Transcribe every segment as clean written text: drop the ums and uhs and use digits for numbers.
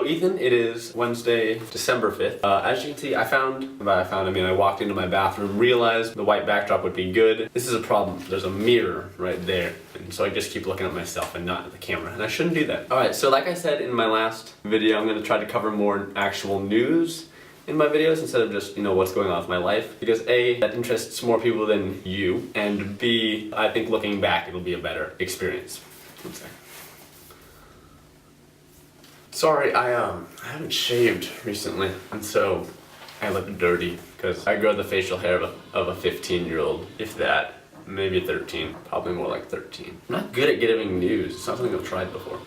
So Ethan, it is Wednesday, December 5th. As you can see, I walked into my bathroom, realized the white backdrop would be good. This is a problem. There's a mirror right there. And so I just keep looking at myself and not at the camera. And I shouldn't do that. Alright, so like I said in my last video, I'm going to try to cover more actual news in my videos instead of just, what's going on with my life. Because A, that interests more people than you. And B, I think looking back, it'll be a better experience. One second. Sorry, I haven't shaved recently, and so I look dirty because I grow the facial hair of a 15-year-old, if that, maybe 13, probably more like 13. I'm not good at giving news. It's not something I've tried before.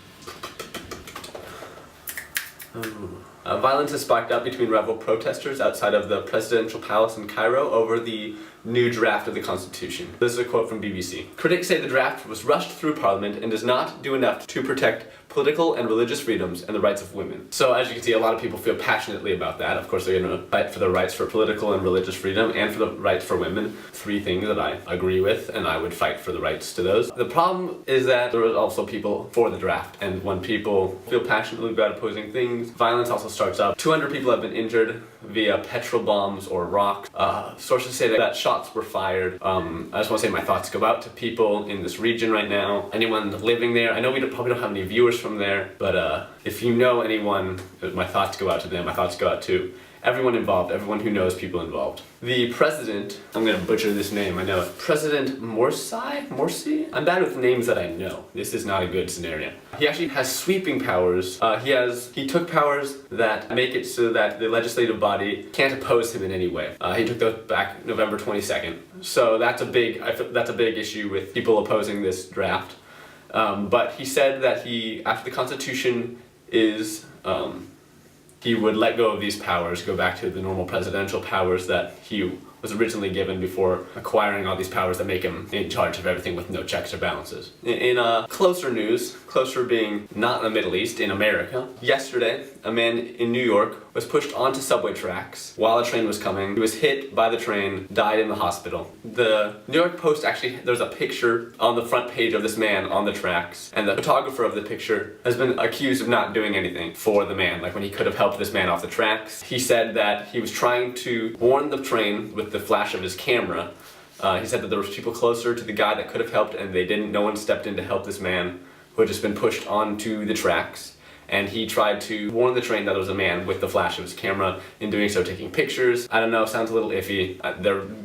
Violence has sparked up between rebel protesters outside of the presidential palace in Cairo over the new draft of the Constitution. This is a quote from BBC. Critics say the draft was rushed through Parliament and does not do enough to protect political and religious freedoms and the rights of women. So as you can see, a lot of people feel passionately about that. Of course, they're going to fight for the rights for political and religious freedom and for the rights for women. Three things that I agree with, and I would fight for the rights to those. The problem is that there are also people for the draft, and when people feel passionately about opposing things, violence also starts up. 200 people have been injured via petrol bombs or rocks. Sources say that shots were fired. I just want to say my thoughts go out to people in this region right now. Anyone living there. I know we probably don't have any viewers from there, but if you know anyone, my thoughts go out to them. My thoughts go out to everyone involved, everyone who knows people involved. The president, I'm gonna butcher this name, I know it. President Morsi? I'm bad with names that I know. This is not a good scenario. He actually has sweeping powers. He took powers that make it so that the legislative body can't oppose him in any way. He took those back November 22nd. So that's a big issue with people opposing this draft. But he said that after the Constitution is, he would let go of these powers, go back to the normal presidential powers that he was originally given before acquiring all these powers that make him in charge of everything with no checks or balances. In closer news, closer being not in the Middle East, in America, yesterday a man in New York was pushed onto subway tracks while a train was coming. He was hit by the train, died in the hospital. The New York Post there's a picture on the front page of this man on the tracks, and the photographer of the picture has been accused of not doing anything for the man, like when he could have helped this man off the tracks. He said that he was trying to warn the train with the flash of his camera. He said that there was people closer to the guy that could have helped and they didn't. No one stepped in to help this man who had just been pushed onto the tracks. And he tried to warn the train that there was a man with the flash of his camera, in doing so taking pictures. I don't know, sounds a little iffy.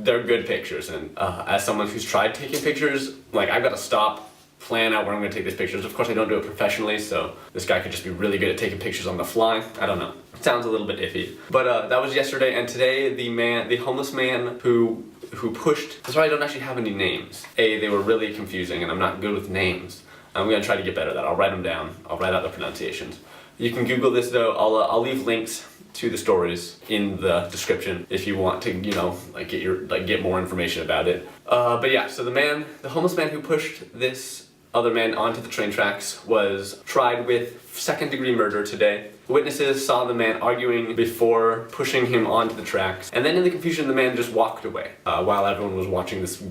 They're good pictures, and as someone who's tried taking pictures, like, I've got to stop, plan out where I'm going to take these pictures. Of course, I don't do it professionally, so this guy could just be really good at taking pictures on the fly. I don't know. It sounds a little bit iffy. But that was yesterday, and today the homeless man who pushed... Sorry, I don't actually have any names. They were really confusing, and I'm not good with names. I'm going to try to get better at that. I'll write them down. I'll write out the pronunciations. You can Google this though. I'll leave links to the stories in the description if you want to, get more information about it. But yeah, so the homeless man who pushed this other man onto the train tracks was tried with second-degree murder today. Witnesses saw the man arguing before pushing him onto the tracks, and then in the confusion the man just walked away while everyone was watching this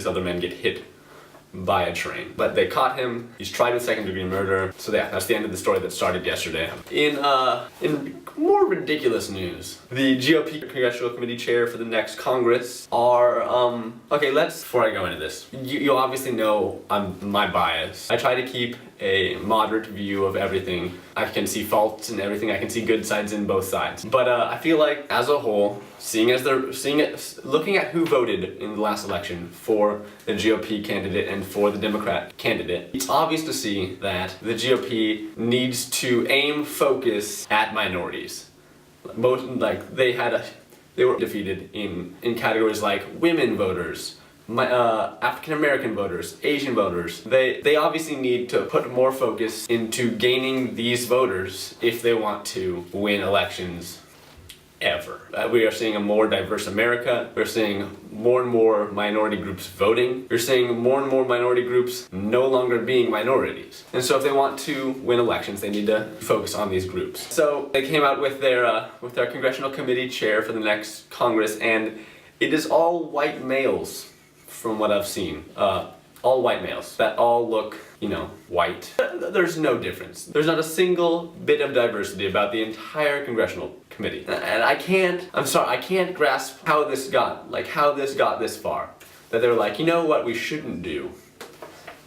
other man get hit by a train. But they caught him. He's tried with second-degree murder. So yeah, that's the end of the story that started yesterday. In more ridiculous news, the GOP Congressional Committee chair for the next Congress are before I go into this, you obviously know my bias. I try to keep a moderate view of everything. I can see faults in everything. I can see good sides in both sides. But I feel like, as a whole, looking at who voted in the last election for the GOP candidate and for the Democrat candidate, it's obvious to see that the GOP needs to focus at minorities. They were defeated in categories like women voters, African American voters, Asian voters. They obviously need to put more focus into gaining these voters if they want to win elections ever. We are seeing a more diverse America. We're seeing more and more minority groups voting. We're seeing more and more minority groups no longer being minorities. And so if they want to win elections, they need to focus on these groups. So they came out with their congressional committee chair for the next Congress, and it is all white males from what I've seen. all white males that all look, you know, white. There's no difference. There's not a single bit of diversity about the entire congressional committee. And I can't grasp how this got this far. That they're like, you know what we shouldn't do?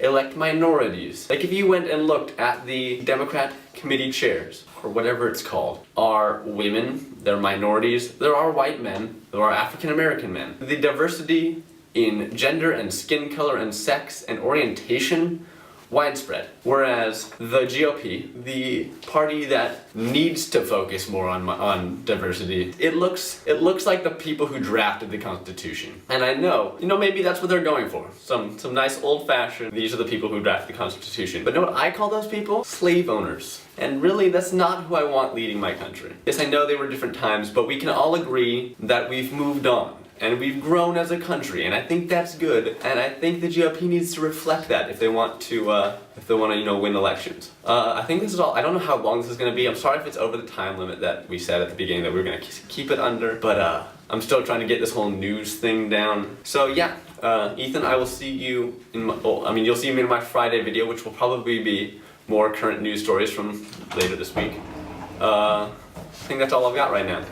Elect minorities. Like if you went and looked at the Democrat committee chairs, or whatever it's called, are women, they're minorities, there are white men, there are African American men. The diversity in gender and skin color and sex and orientation, widespread. Whereas the GOP, the party that needs to focus more on diversity, it looks like the people who drafted the Constitution. And I know, you know, maybe that's what they're going for. Some nice old-fashioned, these are the people who drafted the Constitution. But you know what I call those people? Slave owners. And really, that's not who I want leading my country. Yes, I know they were different times, but we can all agree that we've moved on. And we've grown as a country, and I think that's good. And I think the GOP needs to reflect that if they want to, you know, win elections. I think this is all. I don't know how long this is going to be. I'm sorry if it's over the time limit that we said at the beginning that we were going to keep it under. But I'm still trying to get this whole news thing down. So yeah, Ethan, I will see you in my. Oh, I mean, you'll see me in my Friday video, which will probably be more current news stories from later this week. I think that's all I've got right now.